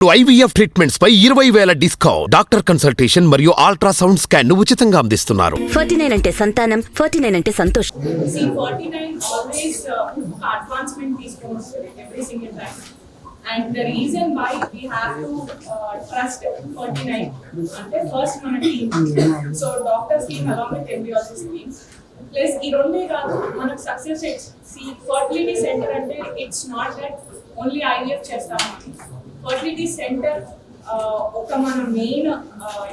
IVF treatments పై 20,000 discount. Doctor consultation మరియు ultrasound scan ఉచితంగా అందిస్తున్నారు. 49 అంటే సంతానం, 49 అంటే సంతోషం. 49 always advancement తీసుకొస్తుంది every single time. And the reason why we have to trust 49 అంటే first మన team. So doctors team along with embryologist team. Plus ఈ రెండే కాదు మనకు success rates. See fertility center అంటే it's not that only IVF చేస్తాము. Fertility centre ఒక మన మెయిన్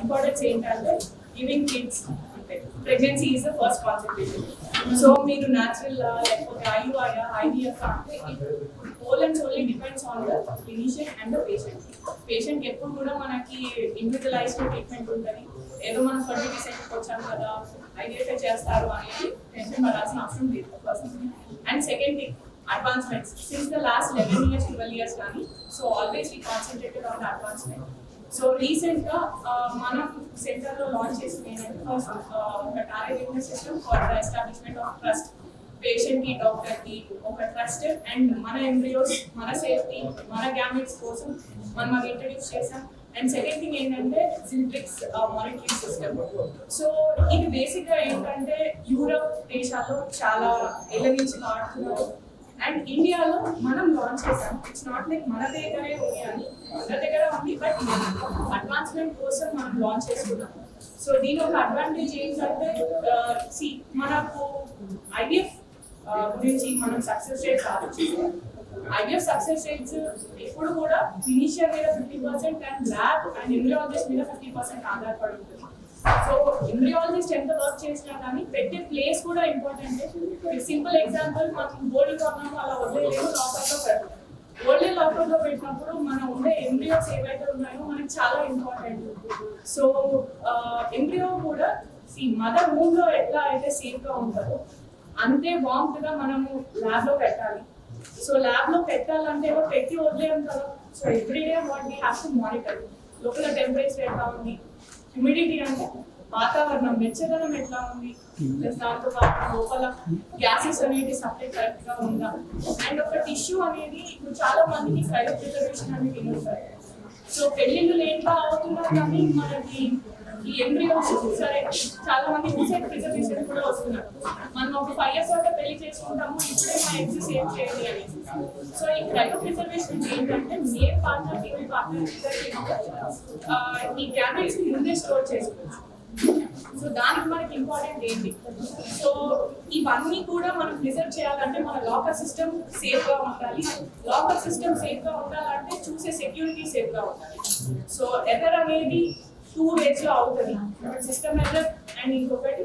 ఇంపార్టెన్స్ ఏంటంటే giving kids. Pregnancy is the first concentration. So మీరు న్యాచురల్ లేకపోతే IVF అంటే whole and solely depends on the clinician and the patient. Patient ఎప్పుడు కూడా మనకి ఇండివిజువలైజ్డ్ ట్రీట్మెంట్ ఉంటుంది. ఏదో మనం ఫర్టిలిటీ సెంటర్కి వచ్చాం కదా IVF చేస్తారు అనేది టెన్షన్ పడాల్సిన అవసరం లేదు. First and second thing, advancements since the last 11 years 12 years కానీ so always we concentrated on advancement. So recent గా మనం సెంటర్ లో లాంచ్ చేసింది ఏంటంటే ఫస్ట్ ఒక target system for the establishment of trust. Patient కి డాక్టర్ కి ఒక ట్రస్ట్ అండ్ మన ఎంబ్రియోస్ మన సేఫ్టీ మన గ్యామెట్స్ కోసం మనం అది ఇంట్రడ్యూస్ చేసాం. అండ్ సెకండ్ థింగ్ ఏంటంటే జిల్ట్రిక్స్ మానిటరింగ్ సిస్టమ్. సో ఇది బేసిక్ గా ఏంటంటే యూరప్ దేశాల్లో చాలా ఏళ్ళ నుంచి వాడుతున్నారు అండ్ ఇండియాలో మనం లాంచ్ చేసాం. ఇట్స్ నాట్ లైక్ మన దగ్గరే ఉంది అని, మన దగ్గర ఉంది బట్ అడ్వాన్స్మెంట్ కోసం మనం లాంచ్ చేసుకున్నాం. సో దీని ఒక అడ్వాంటేజ్ ఏంటంటే మనకు IVF గురించి మనం సక్సెస్ రేట్స్ ఆలోచిస్తాం. IVF సక్సెస్ రేట్స్ ఎప్పుడు కూడా క్లినిషియన్ మీద 50% అండ్ ల్యాబ్ అండ్ ఎంబ్రియాలజిస్ట్ మీద 50% ఆధారపడి ఉంటుంది. సో ఎంబ్రియాలజిస్ట్ ఎంత వర్క్ చేసినా కానీ పెట్టే ప్లేస్ కూడా ఇంపార్టెంట్. సింపుల్ ఎగ్జాంపుల్, మనం బోర్డు కొన్నాము అలా వదిలేము, లాకర్లో పెడతాం. ఓల్డే లాకర్లో పెట్టినప్పుడు మనం ఉండే ఎంబ్రియోస్ ఏవైతే ఉన్నాయో మనకి చాలా ఇంపార్టెంట్. సో ఎంబ్రియో కూడా మదర్ రూమ్ లో ఎట్లా అయితే సేఫ్ గా ఉంటుందో అంతే వార్మ్త్ గా మనము ల్యాబ్ లో పెట్టాలి. సో ల్యాబ్ లో పెట్టాలంటే పెట్టి వదిలేం కదా. So everyday what we have to monitor. లోపల టెంపరేచర్ ఎట్లా ఉంది, హ్యూమిడిటీ అంటే వాతావరణం వెచ్చదనం ఎట్లా ఉంది, ప్లస్ దాంతో పాటు లోపల గ్యాసెస్ అనేది సప్లై కరెక్ట్ గా ఉందా. అండ్ ఒక టిష్యూ అనేది ఇప్పుడు చాలా మందికి క్రయో ప్రిజర్వేషన్ అనేది ఉంటుంది. సో పెళ్లిళ్ళు లేట్గా అవుతున్నారు కానీ మనకి ఈ ఎంబ్రియోస్ సరే చాలా మంది యూసైడ్ ప్రిజర్వేషన్ కూడా వస్తున్నారు. మనం ఒక 5 years వరకు పెళ్లి చేసుకుంటాము, ఇప్పుడే మా ఎగ్స్ సేవ్ చేయాలి అనేసి. సో ఈ క్రయో ప్రిజర్వేషన్ ఏంటంటే మేల్ పార్ట్నర్ ఫీమేల్ పార్ట్నర్ ఈ గ్యామెట్స్ ముందే స్టోర్ చేసుకోవచ్చు. సో దానికి మనకి ఇంపార్టెంట్ ఏంటి, సో ఇవన్నీ కూడా మనం ప్రిజర్వ్ చేయాలంటే మన లాకర్ సిస్టమ్ సేఫ్ గా ఉండాలి. లాకర్ సిస్టమ్ సేఫ్ గా ఉండాలంటే చూసే సెక్యూరిటీ సేఫ్ గా ఉండాలి. సో ఎర్రర్ అనేది 2 ways లో అవుతుంది. సిస్టమ్ ఎర్రర్ అండ్ ఇంకొకటి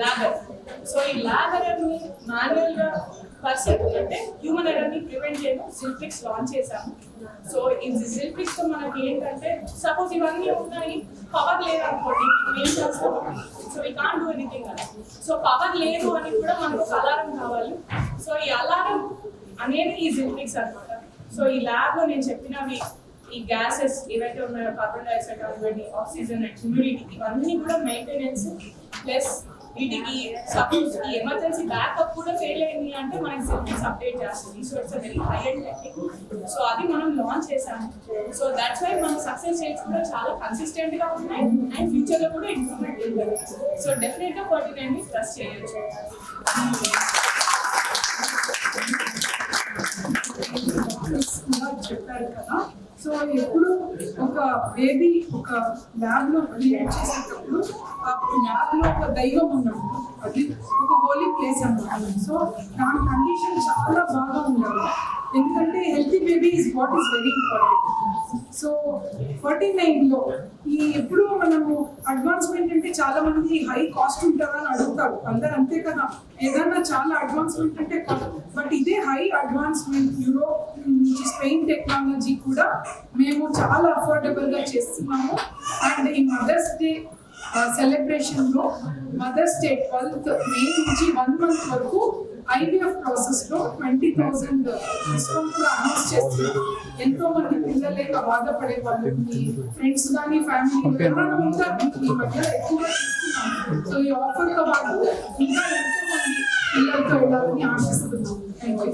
ల్యాబ్ ఎర్రర్. సో ఈ ల్యాబ్ ఎర్రర్ ని మాన్యువల్ గా పర్సన్ అంటే హ్యూమన్ ఎర్రర్ ని ప్రివెంట్ చేయడం జిల్ట్రిక్స్ లాంచ్ చేశాము. సో ఈ జిల్ట్రిక్స్ తో మనకి ఏంటంటే సపోజ్ ఇవన్నీ ఉన్నాయి, పవర్ లేదు అనుకోండి, ఏం చేస్తాం, so we can't do anything అని. సో పవర్ లేదు అని కూడా మనకు ఒక అలారం కావాలి. సో ఈ అలారం అనేది ఈ జిల్ట్రిక్స్ అనమాట. సో ఈ ల్యాబ్ లో నేను చెప్పినవి ఈ గ్యాసెస్ ఏవైతే ఉన్నాయో కార్బన్ డైఆక్సైడ్ కానివ్వండి, ఆక్సిజన్ అండ్ హ్యూమిడిటీ, ఇవన్నీ కూడా మెయింటెనెన్స్ ప్లస్ వీటికి సపోజ్ ఈ ఎమర్జెన్సీ బ్యాకప్ కూడా ఫెయిల్ అయింది అంటే మనకి జిల్ట్రిక్స్ అప్డేట్ చేస్తుంది. So it's very high and technique. So అది మనం లాంచ్ చేసాము. సో దట్స్ వై మన సక్సెస్ రేట్స్ కూడా చాలా కన్సిస్టెంట్ గా ఉన్నాయి అండ్ ఫ్యూచర్ లో కూడా ఇంప్రూవ్మెంట్ ఉంటుంది. సో డెఫినెట్ గా 49 ని ట్రస్ట్ చేయొచ్చు. చెప్పారు కదా, సో ఎప్పుడు ఒక బేబీ ఒక ల్యాబ్ లో క్రియేట్ చేసేటప్పుడు ఆ ల్యాబ్ లో ఒక దైవం ఉన్నప్పుడు అది ఒక హోలీ ప్లేస్ అన్నమాట. సో దాని కండిషన్ చాలా బాగా ఉండాలి, ఎందుకంటే healthy baby is what is very important. So 49 లో ఈ ఎప్పుడు మనము అడ్వాన్స్మెంట్ అంటే చాలా మంది హై కాస్ట్ ఉంటుందా అని అడుగుతారు, అందరు అంతే కదా, ఏదన్నా చాలా అడ్వాన్స్మెంట్ అంటే బట్ ఇదే హై అడ్వాన్స్మెంట్. యూరోప్ నుంచి స్పెయిన్ టెక్నాలజీ కూడా మేము చాలా అఫోర్డబుల్ గా చేస్తున్నాము. అండ్ ఈ మదర్స్ డే సెలబ్రేషన్ లో మదర్స్ డే 12th May నుంచి 1 month వరకు IVF ప్రాసెస్ లో 20,000 డిస్కౌంట్ కూడా అనౌన్స్ చేస్తున్నారు. ఎంతో మంది పిల్లలు లేక బాధపడే వాళ్ళు, మీ ఫ్రెండ్స్ కానీ ఫ్యామిలీ ఎవరైనా ఉంటారు ఈ మధ్య ఎక్కువగా చూస్తున్నాం. సో ఈ ఆఫర్ తో పాటు ఇంకా ఎంతో మంది పిల్లలతో వెళ్ళాలని ఆశిస్తున్నాం. Thank you.